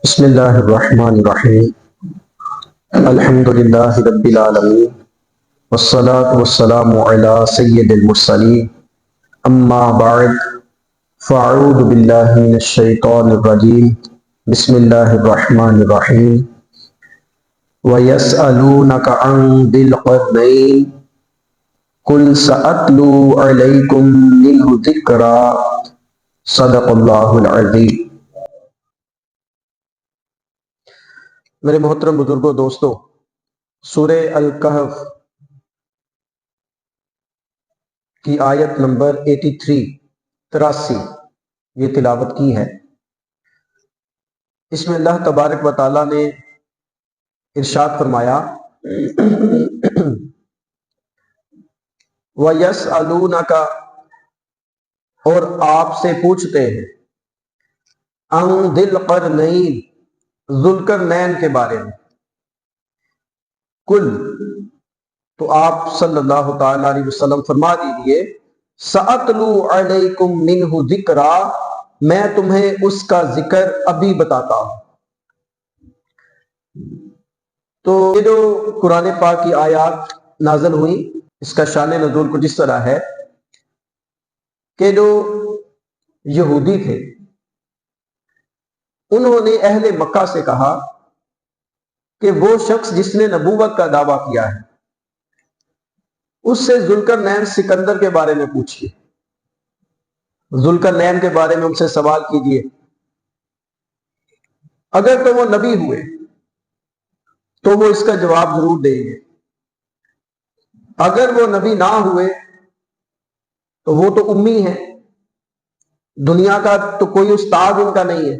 بسم اللہ الرحمن الرحیم الحمد للہ رب العالمین والصلاة والسلام علی سید المرسلین اما بعد فاعوذ باللہ من الشیطان الرجیم بسم اللہ الرحمن الرحیم وَيَسْأَلُونَكَ عَنْ ذِي الْقَرْنَيْنِ قُلْ سَأَتْلُو عَلَيْكُمْ مِنْهُ ذِكْرًا صدق اللہ العظیم۔ میرے محترم بزرگوں دوستوں، سورہ الکہف کی آیت نمبر 83 یہ تلاوت کی ہے۔ اس میں اللہ تبارک و تعالیٰ نے ارشاد فرمایا وَيَسْأَلُونَكَ، اور آپ سے پوچھتے ہیں، عَنْ ذِي الْقَرْنَيْنِ، ذوالقرنین کے بارے میں۔ کل، تو آپ صلی اللہ تعالی علیہ وسلم فرما دیجئے، سَأَتْلُو عَلَيْكُمْ مِنْهُ ذِكْرًا، میں تمہیں اس کا ذکر ابھی بتاتا ہوں۔ تو یہ جو قرآن پاک کی آیات نازل ہوئی، اس کا شان نزول کچھ اس طرح ہے کہ جو یہودی تھے انہوں نے اہل مکہ سے کہا کہ وہ شخص جس نے نبوت کا دعویٰ کیا ہے اس سے ذوالقرنین سکندر کے بارے میں پوچھئے، ذوالقرنین کے بارے میں ان سے سوال کیجئے، اگر تو وہ نبی ہوئے تو وہ اس کا جواب ضرور دیں گے، اگر وہ نبی نہ ہوئے تو وہ تو امی ہیں، دنیا کا تو کوئی استاد ان کا نہیں ہے،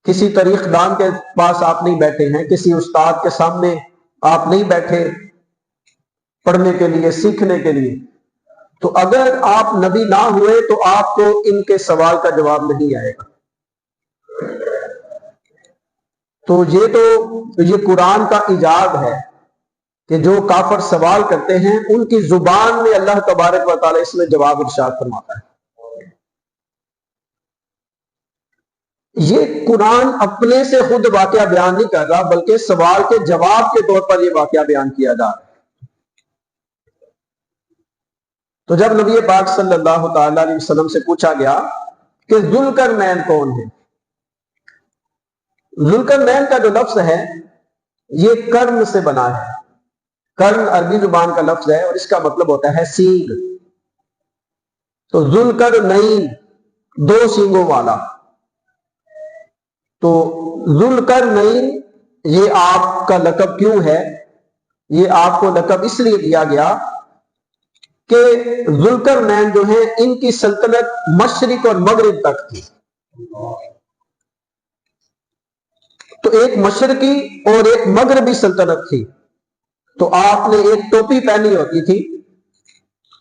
کسی تاریخ دان کے پاس آپ نہیں بیٹھے ہیں، کسی استاد کے سامنے آپ نہیں بیٹھے پڑھنے کے لیے، سیکھنے کے لیے، تو اگر آپ نبی نہ ہوئے تو آپ کو ان کے سوال کا جواب نہیں آئے گا۔ تو یہ قرآن کا ایجاد ہے کہ جو کافر سوال کرتے ہیں ان کی زبان میں اللہ تبارک و تعالی اس میں جواب ارشاد فرماتا ہے۔ یہ قرآن اپنے سے خود واقعہ بیان نہیں کر رہا، بلکہ سوال کے جواب کے طور پر یہ واقعہ بیان کیا جا رہا ہے۔ تو جب نبی پاک صلی اللہ تعالی علیہ وسلم سے پوچھا گیا کہ ذوالقرنین کون ہے، ذوالقرنین کا جو لفظ ہے یہ قرن سے بنا ہے۔ قرن عربی زبان کا لفظ ہے اور اس کا مطلب ہوتا ہے سینگ۔ تو ذوالقرنین، دو سینگوں والا۔ تو ذوالقرنین یہ آپ کا لقب کیوں ہے؟ یہ آپ کو لقب اس لیے دیا گیا کہ ذوالقرنین جو ہیں ان کی سلطنت مشرق اور مغرب تک تھی۔ تو ایک مشرقی اور ایک مغربی سلطنت تھی۔ تو آپ نے ایک ٹوپی پہنی ہوتی تھی،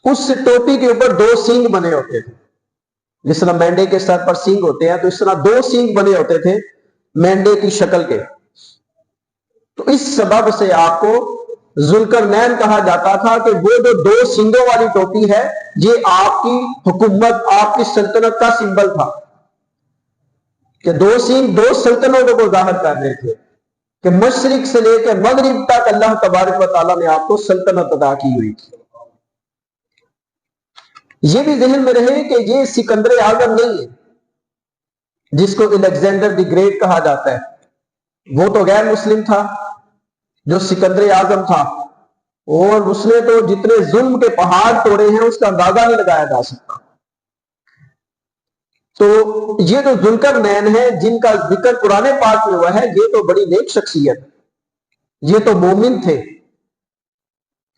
اس ٹوپی کے اوپر دو سینگ بنے ہوتے تھے، جس طرح مینڈے کے سر پر سینگ ہوتے ہیں تو اس طرح دو سینگ بنے ہوتے تھے مینڈے کی شکل کے۔ تو اس سبب سے آپ کو ذوالقرنین کہا جاتا تھا کہ وہ جو دو سینگوں والی ٹوپی ہے یہ آپ کی حکومت، آپ کی سلطنت کا سمبل تھا، کہ دو سینگ دو سلطنتوں کو ظاہر کر رہے تھے کہ مشرق سے لے کے مغرب تک اللہ تبارک و تعالیٰ نے آپ کو سلطنت عطا کی ہوئی تھی۔ یہ بھی ذہن میں رہے کہ یہ سکندر اعظم نہیں ہے جس کو الیگزینڈر دی گریٹ کہا جاتا ہے، وہ تو غیر مسلم تھا جو سکندر اعظم تھا، اور اس نے تو جتنے ظلم کے پہاڑ توڑے ہیں اس کا اندازہ نہیں لگایا جا سکتا۔ تو یہ جو ذوالقرنین ہے جن کا ذکر قرآن پاک میں ہوا ہے، یہ تو بڑی نیک شخصیت، یہ تو مومن تھے،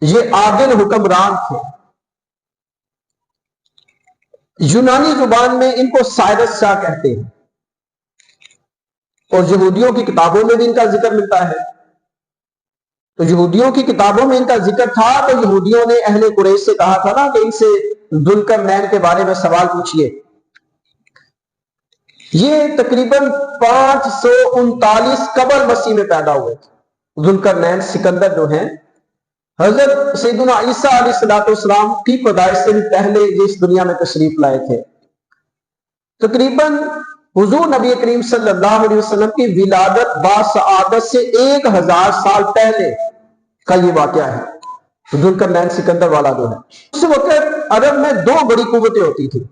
یہ عادل حکمران تھے۔ یونانی زبان میں ان کو سائرس شاہ کہتے ہیں، اور یہودیوں کی کتابوں میں بھی ان کا ذکر ملتا ہے۔ تو یہودیوں کی کتابوں میں ان کا ذکر تھا تو یہودیوں نے اہل قریش سے کہا تھا نا کہ ان سے ذوالقرنین کے بارے میں سوال پوچھئے۔ یہ تقریباً 539 قبل مسیح میں پیدا ہوئے تھے ذوالقرنین سکندر جو ہیں۔ حضرت سیدنا عیسیٰ علیہ السلام کی پیدائش سے بھی پہلے یہ اس دنیا میں تشریف لائے تھے۔ تقریباً حضور نبی کریم صلی اللہ علیہ وسلم کی ولادت باسعادت سے 1000 سال پہلے کا یہ واقعہ ہے، ذوالقرنین سکندر والا جو ہے۔ اس وقت عرب میں 2 بڑی قوتیں ہوتی تھی،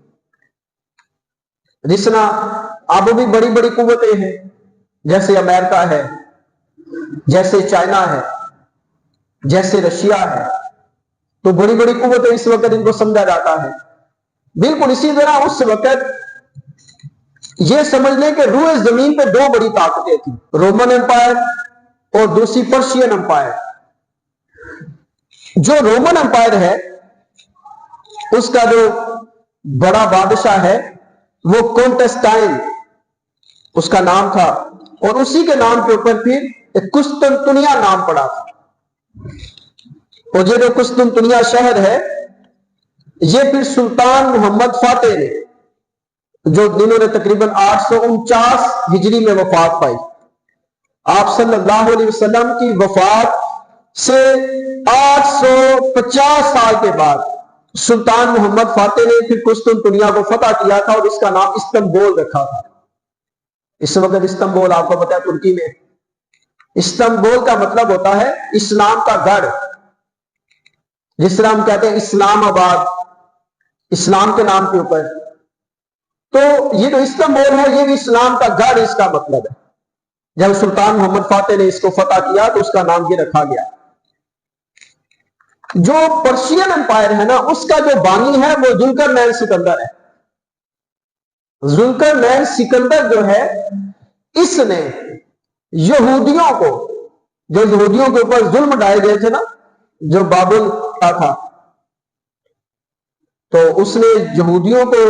جس طرح اب بھی بڑی بڑی قوتیں ہیں، جیسے امریکہ ہے، جیسے چائنا ہے، جیسے رشیا ہے، تو بڑی بڑی قوتیں اس وقت ان کو سمجھا جاتا ہے۔ بالکل اسی طرح اس وقت یہ سمجھ لیں کہ روئے زمین پہ 2 بڑی طاقتیں تھیں، رومن امپائر اور دوسری پرشین امپائر۔ جو رومن امپائر ہے اس کا جو بڑا بادشاہ ہے وہ کونٹسٹائن اس کا نام تھا، اور اسی کے نام کے اوپر پھر قسطنطنیہ نام پڑا تھا۔ اور یہ جو قسطنطنیہ شہر ہے یہ پھر سلطان محمد فاتح نے، جو جنہوں نے تقریباً 849 ہجری میں وفات پائی، آپ صلی اللہ علیہ وسلم کی وفات سے 850 سال کے بعد سلطان محمد فاتح نے پھر قسطنطنیہ کو فتح کیا تھا، اور اس کا نام استنبول رکھا تھا۔ اس وقت استنبول آپ کو پتہ ہے ترکی میں، استنبول کا مطلب ہوتا ہے اسلام کا گڑھ، جس طرح ہم کہتے ہیں اسلام آباد اسلام کے نام کے اوپر، تو یہ جو استنبول ہے یہ بھی اسلام کا گڑھ اس کا مطلب ہے۔ جب سلطان محمد فاتح نے اس کو فتح کیا تو اس کا نام یہ رکھا گیا۔ جو پرشین امپائر ہے نا، اس کا جو بانی ہے وہ ذوالقرنین سکندر ہے۔ ذوالقرنین سکندر جو ہے اس نے یہودیوں کو، جو یہودیوں کے اوپر ظلم ڈائے گئے تھے نا، جو بابل کا تھا، تو اس نے یہودیوں کو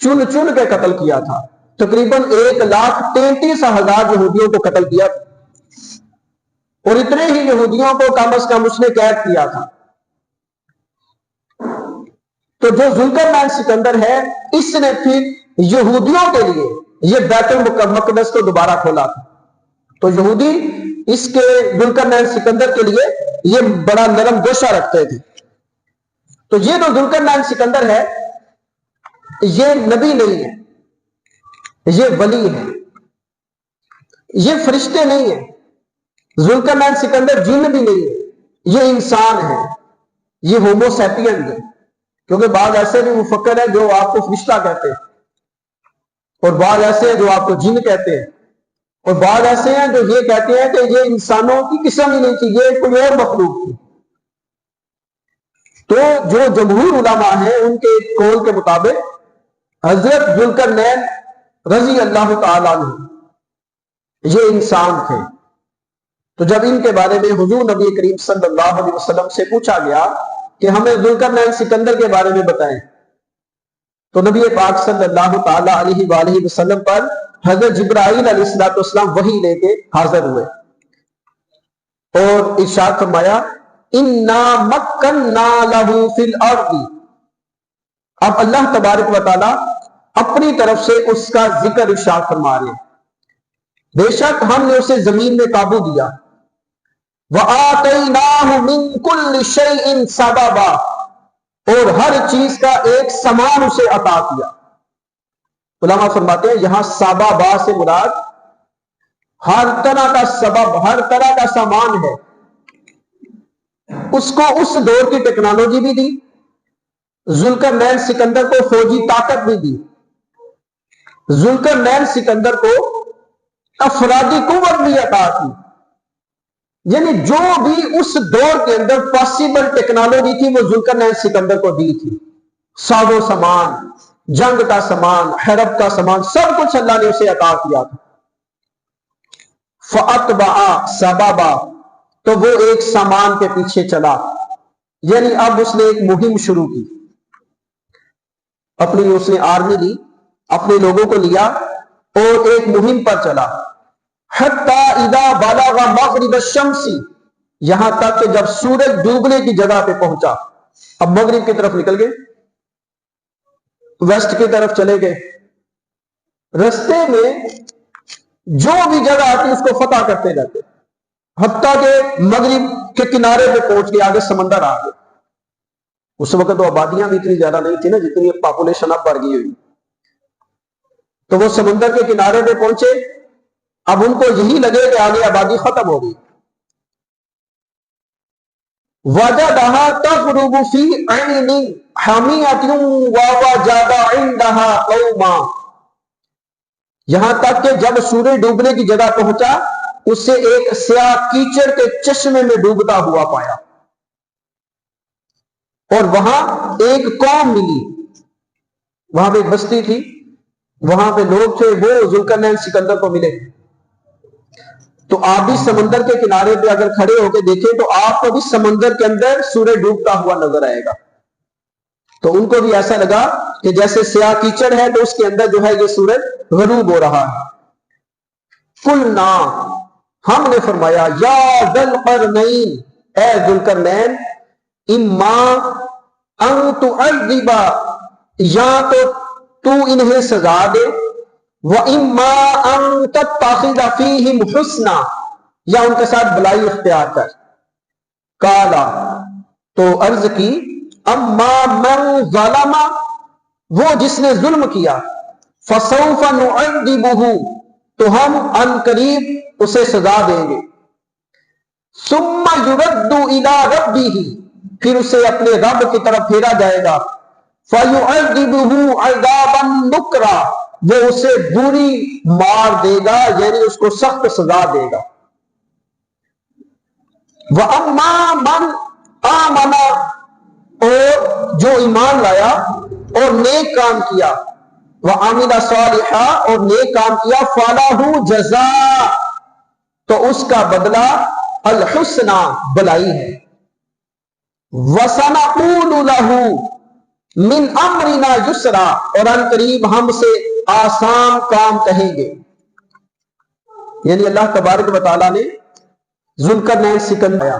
چن چن کے قتل کیا تھا۔ تقریباً 1,33,000 یہودیوں کو قتل کیا تھا، اور اتنے ہی یہودیوں کو کم از کم اس نے قید کیا تھا۔ تو جو ذوالقرنین سکندر ہے اس نے پھر یہودیوں کے لیے یہ بیت المقدس کو دوبارہ کھولا تھا۔ تو یہودی اس کے ذوالقرنین سکندر کے لیے یہ بڑا نرم گوشہ رکھتے تھے۔ تو یہ جو ذوالقرنین سکندر ہے یہ نبی نہیں ہے، یہ ولی ہے، یہ فرشتے نہیں ہے۔ ذوالقرنین سکندر جن بھی نہیں ہے، یہ انسان ہے، یہ ہومو سیپین ہے۔ کیونکہ بعض ایسے بھی مفکر ہیں جو آپ کو فرشتہ کہتے ہیں، اور بعض ایسے ہیں جو آپ کو جن کہتے ہیں، اور بعض ایسے ہیں جو یہ کہتے ہیں کہ یہ انسانوں کی قسم ہی نہیں تھی، یہ کوئی اور مخلوق تھی۔ تو جو جمہور علماء ہیں ان کے قول کے مطابق حضرت ذوالقرنین رضی اللہ تعالیٰ عنہ یہ انسان تھے۔ تو جب ان کے بارے میں حضور نبی کریم صلی اللہ علیہ وسلم سے پوچھا گیا کہ ہمیں ذوالقرنین سکندر کے بارے میں بتائیں، تو نبی پاک صلی اللہ تعالیٰ علیہ وآلہ وسلم پر حضرت جبرائیل علیہ السلام وحی لے کے حاضر ہوئے، اور ارشاد فرمایا اِنَّا مَكَّنَّا لَهُ فِي الْأَرْضِ۔ اب اللہ تبارک و تعالیٰ اپنی طرف سے اس کا ذکر ارشاد فرما رہے ہیں، بے شک ہم نے اسے زمین میں قابو دیا، وَآتَيْنَاهُ مِن كُلِّ شَيْءٍ سَبَبًا، اور ہر چیز کا ایک سامان اسے عطا کیا۔ علماء فرماتے ہیں یہاں سببا سے مراد ہر طرح کا سبب، ہر طرح کا سامان ہے۔ اس کو اس دور کی ٹیکنالوجی بھی دی، ذوالقرنین سکندر کو فوجی طاقت بھی دی، ذوالقرنین سکندر کو افرادی قوت بھی عطا کی، یعنی جو بھی اس دور کے اندر پاسبل ٹیکنالوجی تھی وہ ذوالقرنین سکندر کو دی تھی۔ ساز و سامان، جنگ کا سامان، حرب کا سامان، سب کچھ اللہ نے اسے عطا کیا تھا۔ فَأَتْبَعَ سَبَبًا، تو وہ ایک سامان کے پیچھے چلا، یعنی اب اس نے ایک مہم شروع کی، اپنی اس نے آرمی لی، اپنے لوگوں کو لیا اور ایک مہم پر چلا، حتی اذا بلغ مغرب الشمس، یہاں تک کہ جب سورج ڈوبنے کی جگہ پہ پہنچا، اب مغرب کی طرف نکل گئے، ویسٹ کی طرف چلے گئے، رستے میں جو بھی جگہ آتی اس کو فتح کرتے جاتے، حتیٰ کہ مغرب کے کنارے پہ پہنچ کے آگے سمندر آ گئے۔ اس وقت تو آبادیاں بھی اتنی زیادہ نہیں تھی نا جتنی پاپولیشن اب بڑھ گئی ہوئی۔ تو وہ سمندر کے کنارے پہ پہنچے. اب ان کو یہی لگے کہ آگے آبادی ختم ہو گئی. وَجَدَهَا تَغْرُبُ فِي عَيْنٍ حَمِيَةٍ وَوَجَدَ عِندَهَا قَوْمًا. یہاں تک کہ جب سورج ڈوبنے کی جگہ پہنچا اسے ایک سیاہ کیچڑ کے چشمے میں ڈوبتا ہوا پایا اور وہاں ایک قوم ملی. وہاں پہ ایک بستی تھی, وہاں پہ لوگ تھے, وہ ذوالقرنین سکندر کو ملے. تو آپ بھی سمندر کے کنارے پہ اگر کھڑے ہو کے دیکھیں تو آپ کو بھی سمندر کے اندر سورج ڈوبتا ہوا نظر آئے گا. تو ان کو بھی ایسا لگا کہ جیسے سیاہ کیچڑ ہے تو اس کے اندر جو ہے یہ سورج غروب ہو رہا ہے. قلنا, ہم نے فرمایا, یا ذوالقرنین, اے ذوالقرنین, اما ان تعذب, یا تو انہیں سزا دے, وَإِمَّا أَن تَتَّخِذَ فِيهِمْ حُسْنًا, یا ان کے ساتھ بلائی اختیار کر. قَالَ, تو عرض کی, اما من ظلم, وہ جس نے ظلم کیا, فَسَوْفَ نُعَذِّبُهُ, تو ہم ان قریب اسے سزا دیں گے. ثُمَّ يُرَدُّ إِلَىٰ رَبِّهِ, پھر اسے اپنے رب کی طرف پھیرا جائے گا. فَيُعَذِّبُهُ عَذَابًا نُكْرًا, وہ اسے بری مار دے گا, یعنی اس کو سخت سزا دے گا. وَأَمَّا مَنْ آمَنَ, اور جو ایمان لایا اور نیک کام کیا, وَعَمِلَ صَالِحًا, اور نیک کام کیا, فَلَهُ جَزَاء, تو اس کا بدلہ الحسنى, بلائی ہے. وَسَنَقُولُ لَهُ من امرنا یسرا, اور ان قریب ہم سے آسان کام کہیں گے. یعنی اللہ تبارک و تعالیٰ نے ذوالقرنین سکندر آیا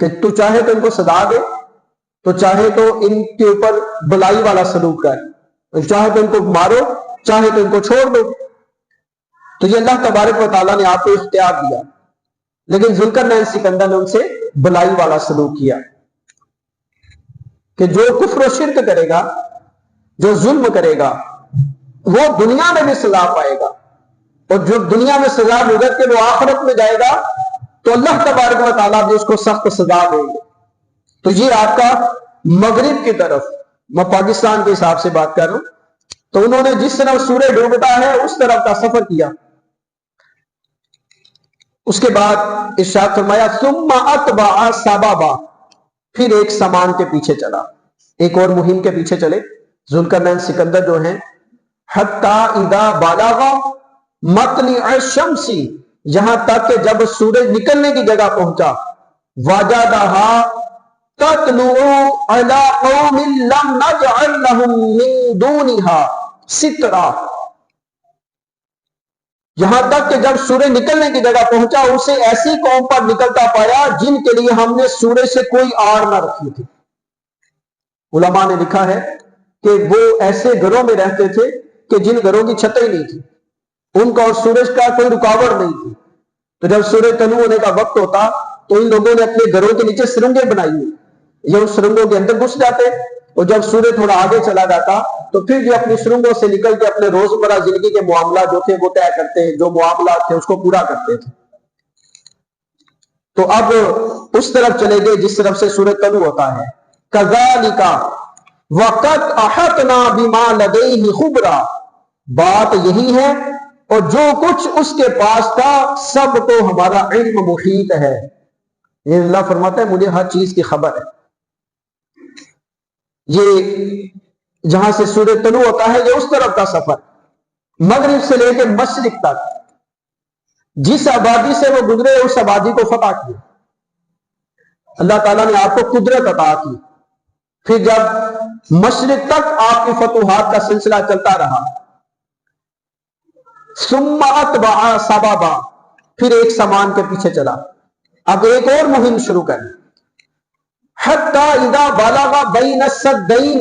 کہ تو چاہے تو ان کو سزا دے, تو چاہے تو ان کے اوپر بلائی والا سلوک کر, چاہے تو ان کو مارو, چاہے تو ان کو چھوڑ دو. تو یہ اللہ تبارک و تعالیٰ نے آپ کو اختیار دیا, لیکن ذوالقرنین سکندر نے ان سے بلائی والا سلوک کیا کہ جو کفر و شرک کرے گا, جو ظلم کرے گا, وہ دنیا میں بھی سزا پائے گا, اور جو دنیا میں سزا بھگت کے وہ آخرت میں جائے گا تو اللہ تبارک و تعالیٰ بھی اس کو سخت سزا دیں گے. تو یہ آپ کا مغرب کی طرف, میں پاکستان کے حساب سے بات کر رہا ہوں, تو انہوں نے جس طرح سورج ڈوبتا ہے اس طرف کا سفر کیا. اس کے بعد ارشاد فرمایا, ثم اتبع سببا, پھر ایک سامان کے پیچھے چلا, ایک اور مہم کے پیچھے چلے. ذوالقرنین سکندر جو ہیں, حتی اذا بلغ مطلع الشمس, یہاں تک کہ جب سورج نکلنے کی جگہ پہنچا, وجدها تطلع على قوم لم نجعل لهم من دونها سترا, یہاں تک کہ جب سورج نکلنے کی جگہ پہنچا اسے ایسی قوم پر نکلتا پایا جن کے لیے ہم نے سورج سے کوئی آڑ نہ رکھی تھی. علماء نے لکھا ہے کہ وہ ایسے گھروں میں رہتے تھے کہ جن گھروں کی چھتیں نہیں تھی, ان کا اور سورج کا کوئی رکاوٹ نہیں تھی. تو جب سورج طلوع ہونے کا وقت ہوتا تو ان لوگوں نے اپنے گھروں کے نیچے سرنگیں بنائی ہوئی, یہ ان سرنگوں کے اندر گھس جاتے, اور جب سورج تھوڑا آگے چلا جاتا تو پھر جو اپنی سرنگوں سے نکل کے اپنے روزمرہ زندگی کے معاملات جو تھے وہ طے کرتے, جو معاملات تھے اس کو پورا کرتے تھے. تو اب اس طرف چلے گئے جس طرف سے سورج طلوع ہوتا ہے. كَذَلِكَ وَقَدْ أَحَطْنَا بِمَا لَدَيْهِ خُبْرًا, بات یہی ہے, اور جو کچھ اس کے پاس تھا سب کو ہمارا علم محیط ہے. یہ اللہ فرماتا ہے مجھے ہر چیز کی خبر ہے. یہ جہاں سے سورج طلوع ہوتا ہے یہ اس طرف کا سفر, مغرب سے لے کے مشرق تک, جس آبادی سے وہ گزرے اس آبادی کو فتح کیا. اللہ تعالیٰ نے آپ کو قدرت عطا کی. پھر جب مشرق تک آپ کی فتوحات کا سلسلہ چلتا رہا, ثم اتبع سببا, پھر ایک سامان کے پیچھے چلا. اب ایک اور مہم شروع کر, حتی اذا بلغ بین السدین,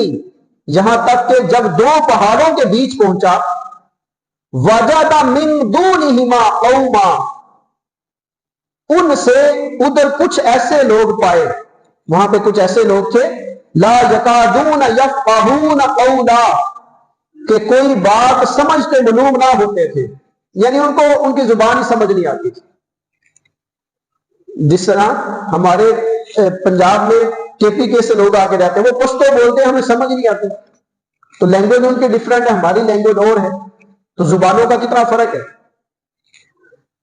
یہاں تک کہ جب دو پہاڑوں کے بیچ پہنچا, وجد من دونہما قوما, ان سے ادھر کچھ ایسے لوگ پائے, وہاں پہ کچھ ایسے لوگ تھے, لا یکادون یفقہون قولا, کہ کوئی بات سمجھ کے معلوم نہ ہوتے تھے، یعنی ان کو ان کی زبان ہی سمجھ نہیں آتی تھی. جس طرح ہمارے پنجاب میں کے پی کے سے لوگ آ کے رہتے ہیں، وہ پشتو بولتے ہیں، ہمیں سمجھ نہیں آتی، تو لینگویج ان کی ڈفرینٹ ہے، ہماری لینگویج اور ہے، تو زبانوں کا کتنا فرق ہے.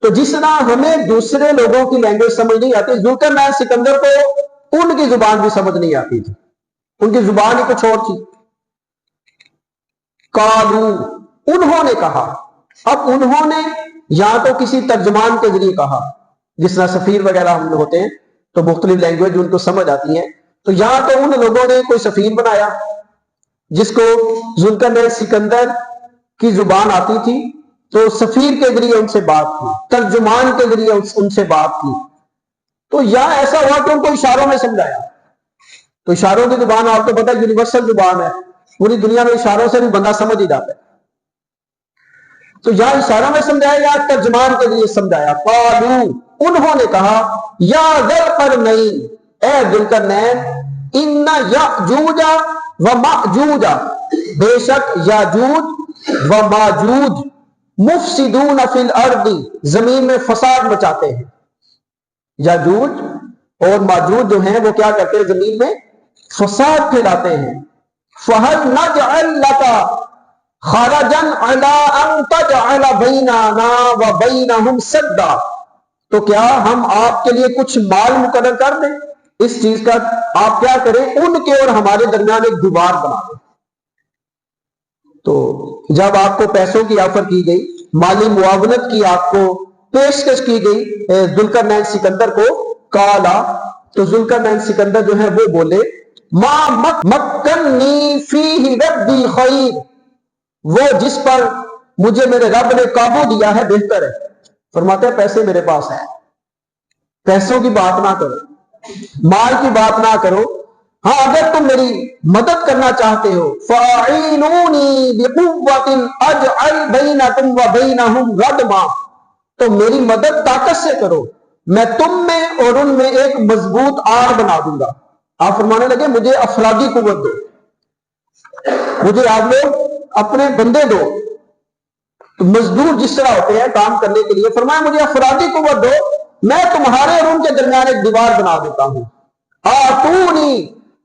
تو جس طرح ہمیں دوسرے لوگوں کی لینگویج سمجھ نہیں آتی، ذوالقرنین سکندر کو ان کی زبان بھی سمجھ نہیں آتی تھی، ان کی زبان ہی کچھ اور تھی. قالو، انہوں نے کہا. اب انہوں نے یا تو کسی ترجمان کے ذریعے کہا، جس طرح سفیر وغیرہ ہم ہوتے ہیں تو مختلف لینگویج ان کو سمجھ آتی ہیں، تو یا تو ان لوگوں نے کوئی سفیر بنایا جس کو ذوالقرنین سکندر کی زبان آتی تھی، تو سفیر کے ذریعے ان سے بات کی، ترجمان کے ذریعے ان سے بات کی. تو یا ایسا ہوا کہ ان کو اشاروں میں سمجھایا. تو اشاروں کی زبان آپ کو پتہ ہے یونیورسل زبان ہے، پوری دنیا میں اشاروں سے بھی بندہ سمجھ ہی جاتا ہے. تو یا اشاروں میں سمجھایا یا ترجمان کے ذریعے سمجھایا. قالو، انہوں نے کہا، یا ذوالقرنین، اے ذوالقرنین، ان یاجوج و ماجوج، بے شک یاجوج و ماجوج مفسدون فی الارض، زمین میں فساد مچاتے ہیں. یاجوج اور ماجوج جو ہیں وہ کیا کرتے ہیں؟ زمین میں فساد پھیلاتے ہیں. فہل نجعل لک خرجا علی ان تجعل بیننا وبینہم سدا، تو کیا ہم آپ کے لیے کچھ مال مقرر کر دیں اس چیز کا، آپ کیا کریں، ان کے اور ہمارے درمیان ایک دیوار بنا دیں. تو جب آپ کو پیسوں کی آفر کی گئی، مالی معاونت کی آپ کو پیشکش کی گئی ذوالقرنین سکندر کو، کالا، تو ذوالقرنین سکندر جو ہے وہ بولے، ما مکنی فیہ ربی خیر، وہ جس پر مجھے میرے رب نے قابو دیا ہے بہتر ہے. فرماتے ہیں پیسے میرے پاس ہیں، پیسوں کی بات نہ کرو، مال کی بات نہ کرو. ہاں اگر تم میری مدد کرنا چاہتے ہو، فَاعِنُونِي بِقُوَّةٍ أَجْعَلْ بَيْنَكُمْ وَبَيْنَهُمْ رَدْمًا، تو میری مدد طاقت سے کرو، میں تم میں اور ان میں ایک مضبوط آڑ بنا دوں گا. آپ فرمانے لگے مجھے افرادی قوت دو، مجھے آپ لوگ اپنے بندے دو. تو مزدور جس طرح ہوتے ہیں کام کرنے کے لیے، فرمایا مجھے افرادی قوت دو، میں تمہارے اور ان کے درمیان ایک دیوار بنا دیتا ہوں. آتونی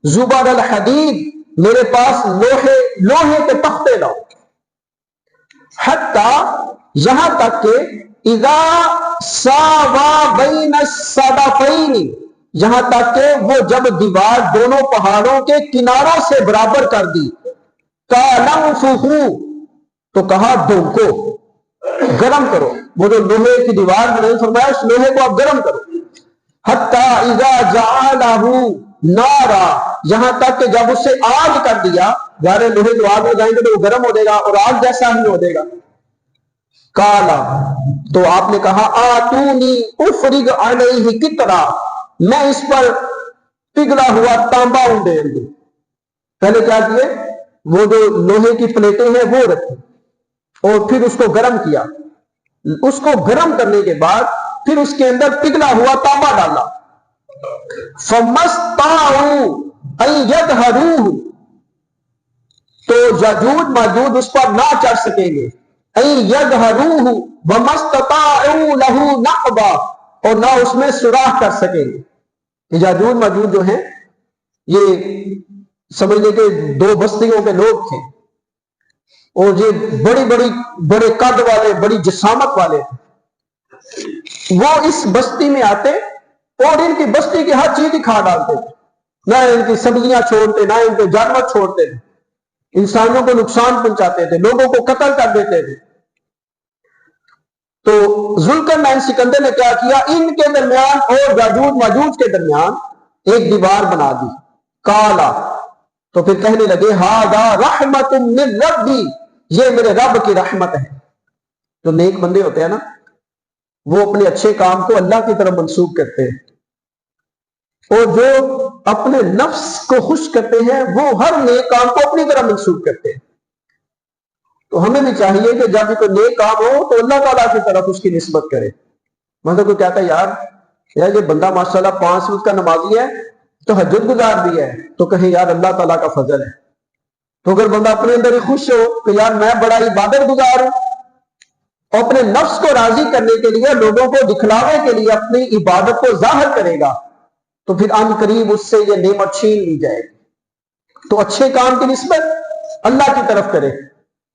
زبر الحدید، میرے پاس لوہے کے تختے لاؤ. حتی، یہاں تک کہ اذا ساوا بین الصدفین، یہاں تک کہ وہ جب دیوار دونوں پہاڑوں کے کناروں سے برابر کر دی، کالنفخو، تو کہا دھوکو، گرم کرو. وہ جو لوہے کی دیوار میں فرمایا اس لوہے کو آپ گرم کرو. حتی اذا جعلہ نارا، یہاں تک کہ جب اس سے آگ کر دیا، یار لوہے جو آگ لگائیں گے تو وہ گرم ہو جائے گا اور آگ جیسا ہی ہو جائے گا. کالا، تو آپ نے کہا، آتونی افرغ علیہ قطرا، میں اس پر پگھلا ہوا تانبا ڈال دوں. پہلے کیا کیے؟ وہ جو لوہے کی پلیٹیں ہیں وہ رکھی اور پھر اس کو گرم کیا. اس کو گرم کرنے کے بعد پھر اس کے اندر پگھلا ہوا تانبا ڈالا. فَمَسْطَاعُوا أَن يَظْهَرُوهُ، تو یاجوج ماجوج اس پر نہ چڑھ سکیں گے. أَن يَظْهَرُوهُ وَمَسْتَطَاعُوا لَهُ نَقْبًا، اور نہ اس میں سوراخ کر سکیں گے. یاجوج ماجوج جو ہیں یہ سمجھ لیں کہ دو بستیوں کے لوگ تھے، اور یہ بڑے قد والے، بڑی جسامت والے تھے. وہ اس بستی میں آتے اور ان کی بستی کی ہر چیز ہی کھا ڈالتے تھے، نہ ان کی سبزیاں چھوڑتے، نہ ان کے جانور چھوڑتے تھے، انسانوں کو نقصان پہنچاتے تھے، لوگوں کو قتل کر دیتے تھے. تو ذوالقرنین سکندر نے کیا کیا؟ ان کے درمیان اور یاجوج ماجوج کے درمیان ایک دیوار بنا دی. کالا، تو پھر کہنے لگے، ھذا رحمت من ربی، یہ میرے رب کی رحمت ہے. جو نیک بندے ہوتے ہیں نا، وہ اپنے اچھے کام کو اللہ کی طرف منسوب کرتے ہیں، اور جو اپنے نفس کو خوش کرتے ہیں وہ ہر نیک کام کو اپنی طرف منسوب کرتے ہیں. تو ہمیں بھی چاہیے کہ جب بھی کوئی نیک کام ہو تو اللہ تعالیٰ کی طرف اس کی نسبت کرے. مطلب کوئی کہتا ہے یار یہ بندہ ماشاءاللہ 5 وقت کا نمازی ہے، تہجد گزار بھی ہے، تو کہیں یار اللہ تعالیٰ کا فضل ہے. تو اگر بندہ اپنے اندر ہی خوش ہو کہ یار میں بڑا عبادت گزار ہوں، اور اپنے نفس کو راضی کرنے کے لیے، لوگوں کو دکھلاوے کے لیے اپنی عبادت کو ظاہر کرے گا، تو پھر ان قریب اس سے یہ نعمت چھین لی جائے گی۔ تو اچھے کام کی نسبت اللہ کی طرف کرے،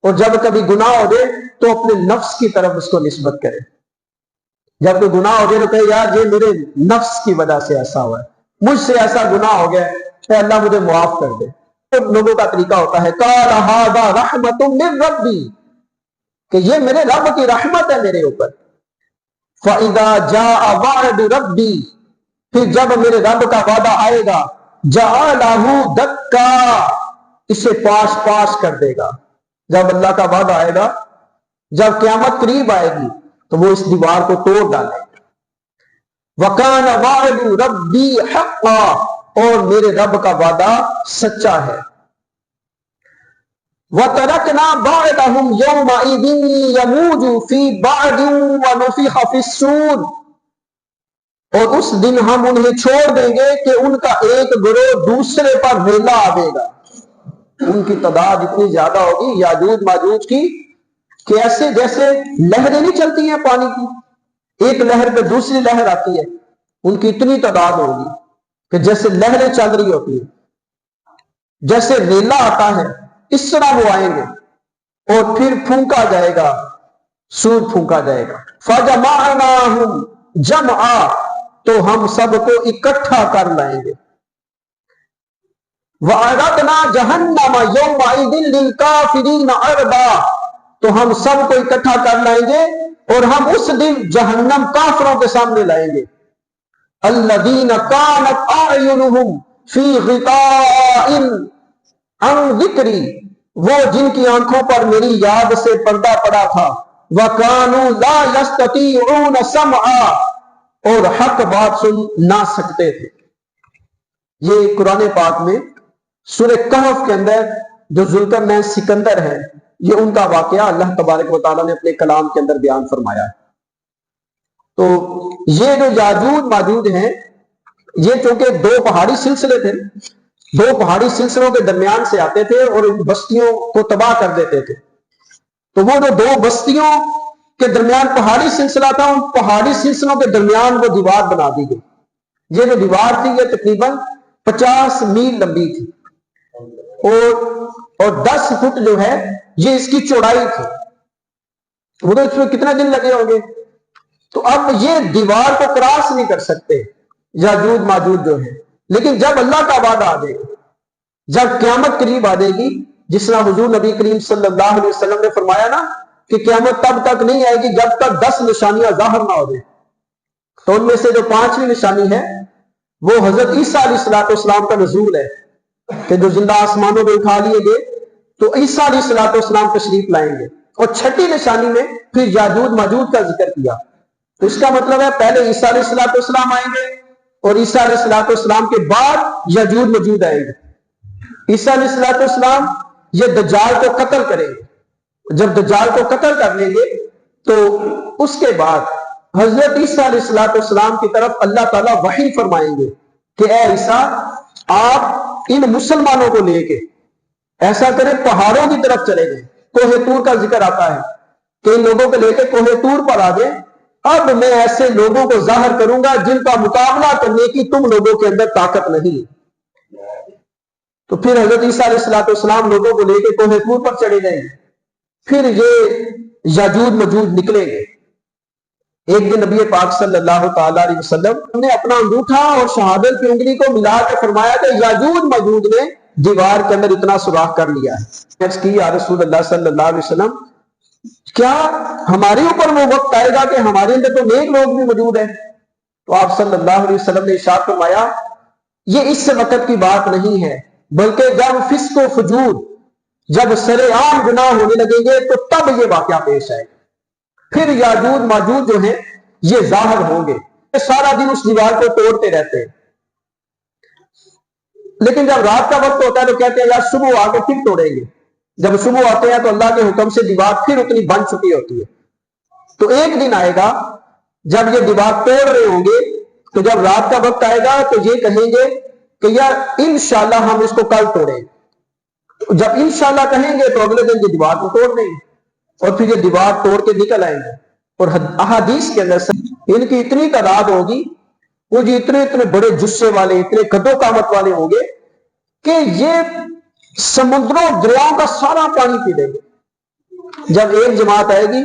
اور جب کبھی گناہ ہو جائے تو اپنے نفس کی طرف اس کو نسبت کرے۔ جب کوئی گناہ ہو جائے تو کہے یار یہ میرے نفس کی وجہ سے ایسا ہوا ہے، مجھ سے ایسا گناہ ہو گیا، اے اللہ مجھے معاف کر دے۔ لوگوں کا طریقہ ہوتا ہے قال ھذا رحمت من ربی، کہ یہ میرے رب کی رحمت ہے میرے اوپر۔ فَإِذَا جَاءَ وَعْدُ رَبِّي، پھر جب میرے رب کا وعدہ آئے گا، جَعَلَهُ دَكَّا، اسے پاش پاش کر دے گا۔ جب اللہ کا وعدہ آئے گا، جب قیامت قریب آئے گی تو وہ اس دیوار کو توڑ ڈالے گا۔ وَكَانَ وَعْدُ رَبِّي حَقًّا، اور میرے رب کا وعدہ سچا ہے۔ وَتَرَكْنَا بَعْدَهُمْ يَوْمَئِذٍ يَمُوجُ فِي بَعْدٍ وَنُفِخَ فِي الصُّورِ، اور اس دن ہم انہیں چھوڑ دیں گے کہ ان کا ایک گروہ دوسرے پر میلہ آئے گا۔ ان کی تعداد اتنی زیادہ ہوگی یاجوج ماجوج کی کہ ایسے جیسے لہریں نہیں چلتی ہیں پانی کی، ایک لہر پہ دوسری لہر آتی ہے، ان کی اتنی تعداد ہوگی کہ جیسے لہریں چل رہی ہوتی ہیں، جیسے ریلا آتا ہے اس طرح وہ آئیں گے، اور پھر پھونکا جائے گا، سور پھونکا جائے گا۔ فَجَمَعْنَاهُمْ جَمْعًا، تو ہم سب کو اکٹھا کر لائیں گے۔ وَأَعْرَضْنَا جَهَنَّمَ يَوْمَئِذٍ لِلْكَافِرِينَ عَرْضًا، تو ہم سب کو اکٹھا کر لائیں گے اور ہم اس دن جہنم کافروں کے سامنے لائیں گے۔ الَّذِينَ كَانَتْ أَعْيُنُهُمْ فِي غِطَاءٍ عَنْ ذِكْرِي، وہ جن کی آنکھوں پر میری یاد سے پردہ پڑا تھا۔ وَكَانُوا لَا يَسْتَطِيعُونَ سَمْعًا، اور حق بات سن نہ سکتے تھے۔ یہ قرآن پاک میں سورہ کہف کے اندر جو ذوالقرنین سکندر ہے، یہ ان کا واقعہ اللہ تبارک و تعالیٰ نے اپنے کلام کے اندر بیان فرمایا ہے۔ تو یہ جو یاجوج ماجوج ہیں، یہ چونکہ دو پہاڑی سلسلے تھے، دو پہاڑی سلسلوں کے درمیان سے آتے تھے اور ان بستیوں کو تباہ کر دیتے تھے۔ تو وہ جو دو بستیوں کے درمیان پہاڑی سلسلہ تھا، ان پہاڑی سلسلوں کے درمیان وہ دیوار بنا دی گئی۔ یہ جو دیوار تھی یہ تقریباً 50 میل لمبی تھی، اور 10 فٹ جو ہے یہ اس کی چوڑائی تھی۔ وہ تو اس میں کتنے دن لگے ہوں گے؟ تو اب یہ دیوار کو کراس نہیں کر سکتے یاجوج ماجوج جو ہے۔ لیکن جب اللہ کا وعدہ آ جائے گا، جب قیامت قریب آ جائے گی، جس طرح حضور نبی کریم صلی اللہ علیہ وسلم نے فرمایا نا کہ قیامت تب تک نہیں آئے گی جب تک 10 نشانیاں ظاہر نہ ہو جائیں۔ تو ان میں سے جو 5ویں نشانی ہے وہ حضرت عیسیٰ علیہ السلام کا نزول ہے، کہ جو زندہ آسمانوں میں اٹھا لیے گئے تو عیسیٰ علیہ السلام تشریف لائیں گے۔ اور 6ٹھی نشانی میں پھر یاجوج ماجوج کا ذکر کیا۔ تو اس کا مطلب ہے پہلے عیسیٰ علیہ السلام آئیں گے، اور عیسیٰ علیہ السلام کے بعد یاجوج ماجوج آئیں گے۔ عیسیٰ علیہ السلام یہ دجال کو قتل کریں گے۔ جب دجال کو قتل کر لیں گے تو اس کے بعد حضرت عیسیٰ علیہ السلام کی طرف اللہ تعالیٰ وحی فرمائیں گے کہ اے عیسیٰ، آپ ان مسلمانوں کو لے کے ایسا کریں پہاڑوں کی طرف چلے گئے۔ کوہ طور کا ذکر آتا ہے کہ ان لوگوں کو لے کے کوہ طور پر آ جائیں، اب میں ایسے لوگوں کو ظاہر کروں گا جن کا مقابلہ کرنے کی تم لوگوں کے اندر طاقت نہیں۔ تو پھر حضرت عیسیٰ علیہ السلام لوگوں کو لے کے کوہ طور پر چڑھے جائیں گے۔ پھر یہ یاجوج ماجوج نکلیں گے۔ ایک دن نبی پاک صلی اللہ تعالی علیہ وسلم نے اپنا انگوٹھا اور شہادت کی انگلی کو ملا کے فرمایا کہ یاجوج ماجوج نے دیوار کے اندر اتنا سوراخ کر لیا ہے۔ عرض کی یا رسول اللہ صلی اللہ علیہ وسلم، کیا ہمارے اوپر وہ وقت آئے گا کہ ہمارے اندر تو نیک لوگ بھی موجود ہیں؟ تو آپ صلی اللہ علیہ وسلم نے ارشاد فرمایا، یہ اس وقت کی بات نہیں ہے، بلکہ جب فسق و فجور، جب سر عام گناہ ہونے لگیں گے تو تب یہ واقعہ پیش آئے گا۔ پھر یاجوج ماجوج جو ہیں یہ ظاہر ہوں گے، سارا دن اس دیوار کو توڑتے رہتے ہیں، لیکن جب رات کا وقت ہوتا ہے تو کہتے ہیں یار صبح آ کے پھر توڑیں گے۔ جب صبح آتے ہیں تو اللہ کے حکم سے دیوار پھر اتنی بن چکی ہوتی ہے۔ تو ایک دن آئے گا جب یہ دیوار توڑ رہے ہوں گے، تو جب رات کا وقت آئے گا تو یہ کہیں گے کہ یار انشاءاللہ ہم اس کو کل توڑیں گے۔ جب انشاءاللہ کہیں گے تو اگلے دن یہ دیوار کو توڑ دیں گے اور پھر یہ دیوار توڑ کے نکل آئیں گے. اور احادیث کے اندر ان کی اتنی تعداد ہوگی، وہ جو اتنے اتنے بڑے جسے والے، اتنے قدو قامت والے ہوں گے کہ یہ سمندروں دریاؤں کا سارا پانی پی لیں گے. جب ایک جماعت آئے گی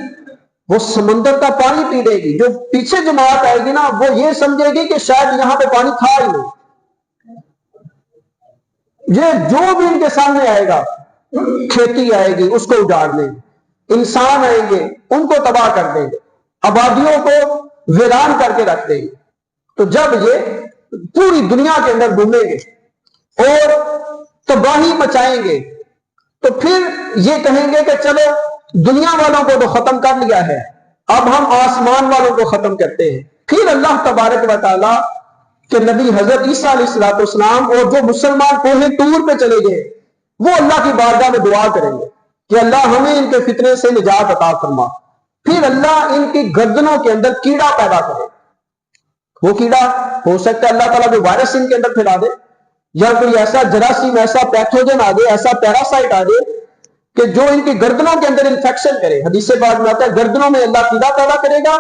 وہ سمندر کا پانی پی لے گی، جو پیچھے جماعت آئے گی نا وہ یہ سمجھے گی کہ شاید یہاں پہ پانی تھا ہی نہیں. یہ جو بھی ان کے سامنے آئے گا، کھیتی آئے گی اس کو اجاڑ دیں گے، انسان آئیں گے ان کو تباہ کر دیں گے، آبادیوں کو ویران کر کے رکھ دیں گے. تو جب یہ پوری دنیا کے اندر گھومیں گے اور تباہی مچائیں گے تو پھر یہ کہیں گے کہ چلو دنیا والوں کو تو ختم کر لیا ہے، اب ہم آسمان والوں کو ختم کرتے ہیں. پھر اللہ تبارک و تعالیٰ کہ نبی حضرت عیسیٰ علیہ السلام اور جو مسلمان کوہ طور پہ چلے گئے وہ اللہ کی بارگاہ میں دعا کریں گے کہ اللہ ہمیں ان کے فتنے سے نجات عطا فرما. پھر اللہ ان کی گردنوں کے اندر کیڑا پیدا کرے. وہ کیڑا ہو سکتا ہے اللہ تعالیٰ کوئی وائرس ان کے اندر پھیلا دے، یا کوئی ایسا جراثیم، ایسا پیتھوجن آ جائے، ایسا پیراسائٹ آ جائے کہ جو ان کی گردنوں کے اندر انفیکشن کرے. حدیث پاک میں آتا ہے گردنوں میں اللہ کیڑا پیدا کرے گا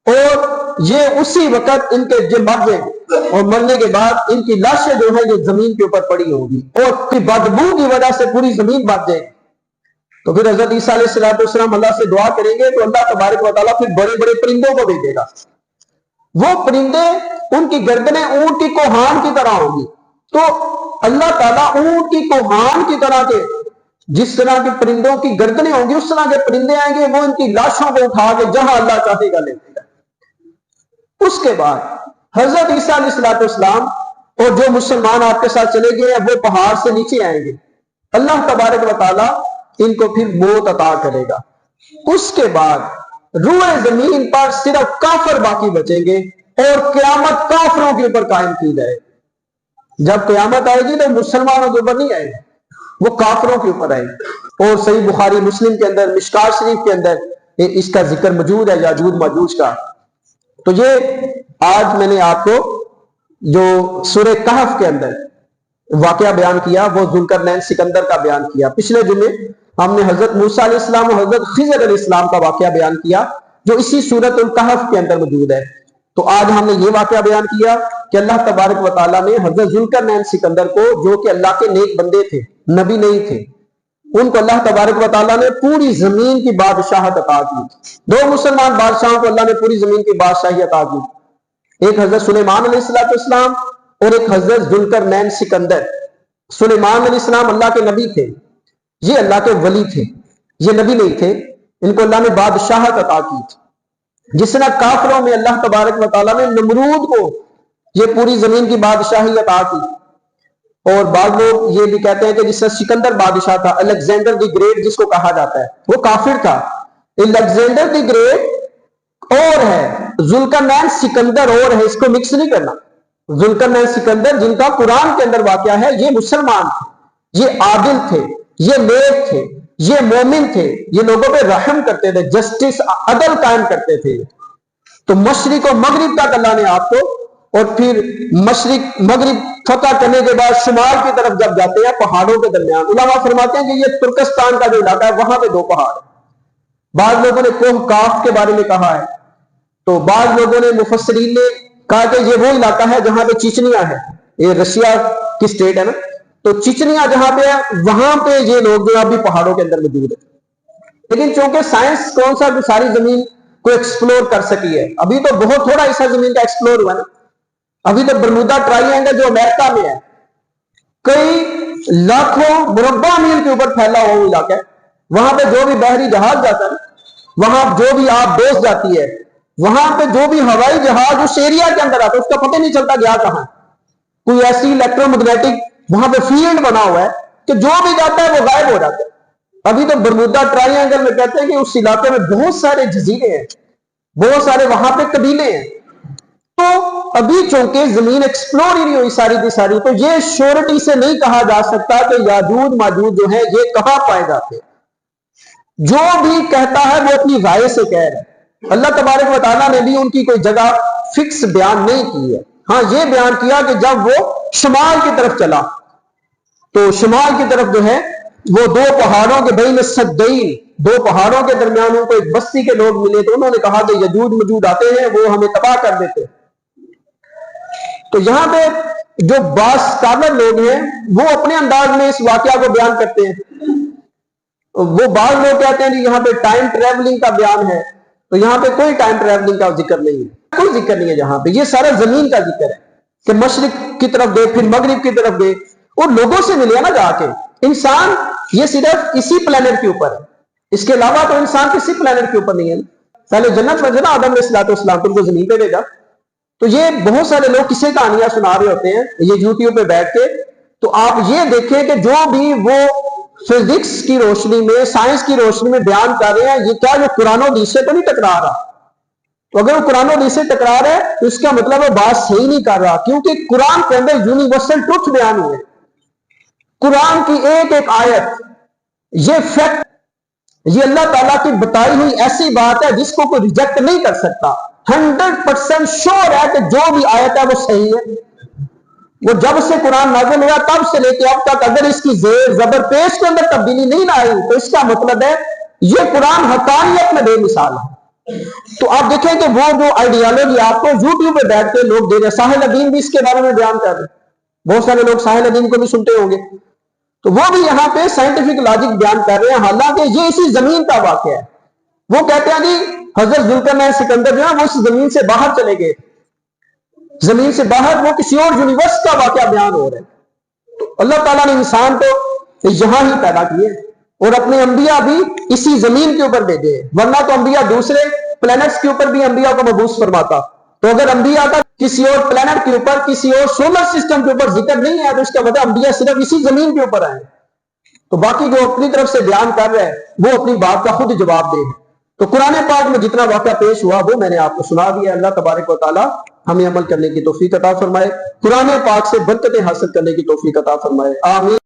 اور یہ اسی وقت ان کے جو مر جائیں گے اور مرنے کے بعد ان کی لاشیں جو ہیں یہ زمین کے اوپر پڑی ہوگی اور بدبو کی وجہ سے پوری زمین بچ جائے گی. تو پھر حضرت عیسیٰ علیہ السلام اللہ سے دعا کریں گے تو اللہ تبارک و تعالیٰ پھر بڑے بڑے پرندوں کو بھیجے گا. وہ پرندے ان کی گردنیں اونٹ کی کوہان کی طرح ہوں گی. تو اللہ تعالیٰ اونٹ کی کوہان کی طرح کے جس طرح کے پرندوں کی گردنیں ہوں گی اس طرح کے پرندے آئیں گے، وہ ان کی لاشوں کو اٹھا کے جہاں اللہ چاہے گا لے جائے گا. اس کے بعد حضرت عیسیٰ علیہ السلام اور جو مسلمان آپ کے ساتھ چلے گئے ہیں وہ پہاڑ سے نیچے آئیں گے. اللہ تبارک و تعالیٰ ان کو پھر موت عطا کرے گا. اس کے بعد روئے زمین پر صرف کافر باقی بچیں گے اور قیامت کافروں کے اوپر قائم کی جائے. جب قیامت آئے گی تو مسلمانوں کے اوپر نہیں آئے گی، وہ کافروں کے اوپر آئے گی. اور صحیح بخاری مسلم کے اندر مشکات شریف کے اندر اس کا ذکر موجود ہے یاجوج ماجوج کا. تو یہ آج میں نے آپ کو جو سورہ کہف کے اندر واقعہ بیان کیا وہ ذوالقرنین سکندر کا بیان کیا. پچھلے جمعے ہم نے حضرت موسیٰ علیہ السلام اور حضرت خضر علیہ السلام کا واقعہ بیان کیا جو اسی سورۃ الکہف کے اندر موجود ہے. تو آج ہم نے یہ واقعہ بیان کیا کہ اللہ تبارک و تعالیٰ نے حضرت ذوالقرنین سکندر کو، جو کہ اللہ کے نیک بندے تھے، نبی نہیں تھے، ان کو اللہ تبارک و تعالیٰ نے پوری زمین کی بادشاہت عطا کی. دو مسلمان بادشاہوں کو اللہ نے پوری زمین کی بادشاہی عطا کی، ایک حضرت سلیمان علیہ السلام اور ایک حضرت ذوالقرنین سکندر. سلیمان علیہ السلام اللہ کے نبی تھے، یہ اللہ کے ولی تھے، یہ نبی نہیں تھے. ان کو اللہ نے بادشاہت عطا کی تھی. جس طرح کافروں میں اللہ تبارک و تعالیٰ نے نمرود کو یہ پوری زمین کی بادشاہی عطا کی. اور بعض لوگ یہ بھی کہتے ہیں کہ جس طرح سکندر بادشاہ تھا، الیگزینڈر دی گریٹ جس کو کہا جاتا ہے، وہ کافر تھا. الیگزینڈر دی گریٹ اور ہے، ذوالقرنین سکندر اور ہے، اس کو مکس نہیں کرنا. ذوالقرنین سکندر جن کا قرآن کے اندر واقعہ ہے یہ مسلمان تھے، یہ عادل تھے، یہ نیک تھے، یہ مومن تھے، یہ لوگوں پہ رحم کرتے تھے، جسٹس عدل قائم کرتے تھے. تو مشرق و مغرب تک اللہ نے آپ کو، اور پھر مشرق مغرب فتح کرنے کے بعد شمال کی طرف جب جاتے ہیں پہاڑوں کے درمیان، علماء فرماتے ہیں کہ یہ ترکستان کا جو علاقہ ہے وہاں پہ دو پہاڑ ہیں. بعض لوگوں نے کوہ کاف کے بارے میں کہا ہے، تو بعض لوگوں نے مفسرین نے کہا کہ یہ وہ علاقہ ہے جہاں پہ چچنیا ہے، یہ رشیا کی سٹیٹ ہے نا، تو چچنیا جہاں پہ ہے وہاں پہ یہ لوگ جو ابھی پہاڑوں کے اندر موجود ہے. لیکن چونکہ سائنس کون سا ساری زمین کو ایکسپلور کر سکی ہے، ابھی تو بہت تھوڑا حصہ زمین کا ایکسپلور ہوا نا. ابھی تو برمودا ٹرائی اینگل جو امریکہ میں ہے کئی لاکھوں مربع میل کے اوپر پھیلا ہوا علاقہ ہے، وہاں پہ جو بھی بحری جہاز جاتا ہے، وہاں جو بھی آب دوست جاتی ہے، وہاں پہ جو بھی ہوائی جہاز اس ایریا کے اندر آتا ہے اس کا پتہ نہیں چلتا گیا کہاں. کوئی ایسی الیکٹرو میگنیٹک وہاں پہ فیلڈ بنا ہوا ہے کہ جو بھی جاتا ہے وہ غائب ہو جاتا ہے. ابھی تو برمودا ٹرائی اینگل میں کہتے ہیں کہ اس علاقے میں بہت سارے جزیرے ہیں، بہت سارے وہاں پہ قبیلے ہیں. تو ابھی چونکہ زمین ایکسپلور ہی نہیں ہوئی ساری کی ساری، تو یہ شورٹی سے نہیں کہا جا سکتا کہ یاجوج ماجوج جو ہیں یہ کہاں پائے جاتے. جو بھی کہتا ہے وہ اپنی رائے سے کہہ رہا ہے. اللہ تبارک و تعالیٰ نے بھی ان کی کوئی جگہ فکس بیان نہیں کی ہے. ہاں یہ بیان کیا کہ جب وہ شمال کی طرف چلا تو شمال کی طرف جو ہے وہ دو پہاڑوں کے بین السدین، دو پہاڑوں کے درمیان ان کو ایک بستی کے لوگ ملے تو انہوں نے کہا کہ یجوج مجوج آتے ہیں، وہ ہمیں تباہ کر دیتے۔ تو یہاں پہ جو بعض اسکالر لوگ ہیں وہ اپنے انداز میں اس واقعہ کو بیان کرتے ہیں۔ وہ بعض لوگ کہتے ہیں کہ یہاں پہ ٹائم ٹریولنگ کا بیان ہے، تو یہاں پہ کوئی ٹائم ٹریولنگ کا ذکر نہیں ہے، کوئی ذکر نہیں ہے یہاں پہ، یہ سارا زمین کا ذکر ہے کہ مشرق کی طرف گئے پھر مغرب کی طرف گئے اور لوگوں سے ملے نا جا کے۔ انسان یہ صرف اسی پلانٹ کے اوپر ہے، اس کے علاوہ تو انسان کسی پلانٹ کے اوپر نہیں ہے۔ پہلے جنت میں نا آدم علیہ السلام کو زمین پہ بھیجا، تو یہ بہت سارے لوگ کسے کہانیاں سنا رہے ہوتے ہیں یہ یوٹیوب پہ بیٹھ کے، تو آپ یہ دیکھیں کہ جو بھی وہ فزکس کی روشنی میں، سائنس کی روشنی میں بیان کر رہے ہیں، یہ کیا جو قرآن و حدیث سے تو نہیں ٹکرا رہا؟ تو اگر وہ قرآن و حدیث سے ٹکرا رہا ہے تو اس کا مطلب وہ بات صحیح نہیں کر رہا، کیونکہ قرآن کے اندر یونیورسل ٹروتھ بیان ہوئے، قرآن کی ایک ایک آیت، یہ فیکٹ، یہ اللہ تعالیٰ کی بتائی ہوئی ایسی بات ہے جس کو کوئی ریجیکٹ نہیں کر سکتا۔ 100% شور ہے کہ جو بھی آیت ہے وہ صحیح ہے۔ وہ جب سے قرآن نازل ہوا تب سے لے کے اب تک اگر اس کی زیر زبر پیش کے اندر تبدیلی نہیں آئی تو اس کا مطلب ہے یہ قرآن حقانیت میں بے مثال ہے۔ تو آپ دیکھیں کہ وہ جو آئیڈیالوجی آپ کو یوٹیوب پہ بیٹھ کے لوگ دے رہے ہیں، ساحل الدین بھی اس کے بارے میں بیان کر رہے ہیں، بہت سارے لوگ ساحل الدین کو بھی سنتے ہوں گے، تو وہ بھی یہاں پہ سائنٹیفک لاجک بیان کر رہے ہیں، حالانکہ یہ اسی زمین کا واقعہ ہے۔ وہ کہتے ہیں جی حضرت ذوالقرنین سکندر جو ہے وہ اس زمین سے باہر چلے گئے، زمین سے باہر وہ کسی اور یونیورس کا واقعہ بیان ہو رہا ہے۔ تو اللہ تعالیٰ نے انسان کو یہاں ہی پیدا کیے اور اپنے انبیاء بھی اسی زمین کے اوپر بھیجے، ورنہ تو انبیاء دوسرے پلانٹس کے اوپر بھی انبیاء کو مبعوث فرماتا۔ تو اگر انبیاء کا کسی اور پلانٹ کے اوپر، کسی اور سولر سسٹم کے اوپر ذکر نہیں ہے تو اس کا مطلب انبیاء صرف اسی زمین کے اوپر آئے۔ تو باقی جو اپنی طرف سے بیان کر رہے ہیں وہ اپنی بات کا خود جواب دے۔ تو قرآن پاک میں جتنا واقعہ پیش ہوا وہ میں نے آپ کو سنا دیا۔ اللہ تبارک و تعالی ہمیں عمل کرنے کی توفیق عطا فرمائے، قرآن پاک سے برکتیں حاصل کرنے کی توفیق عطا فرمائے، آمین۔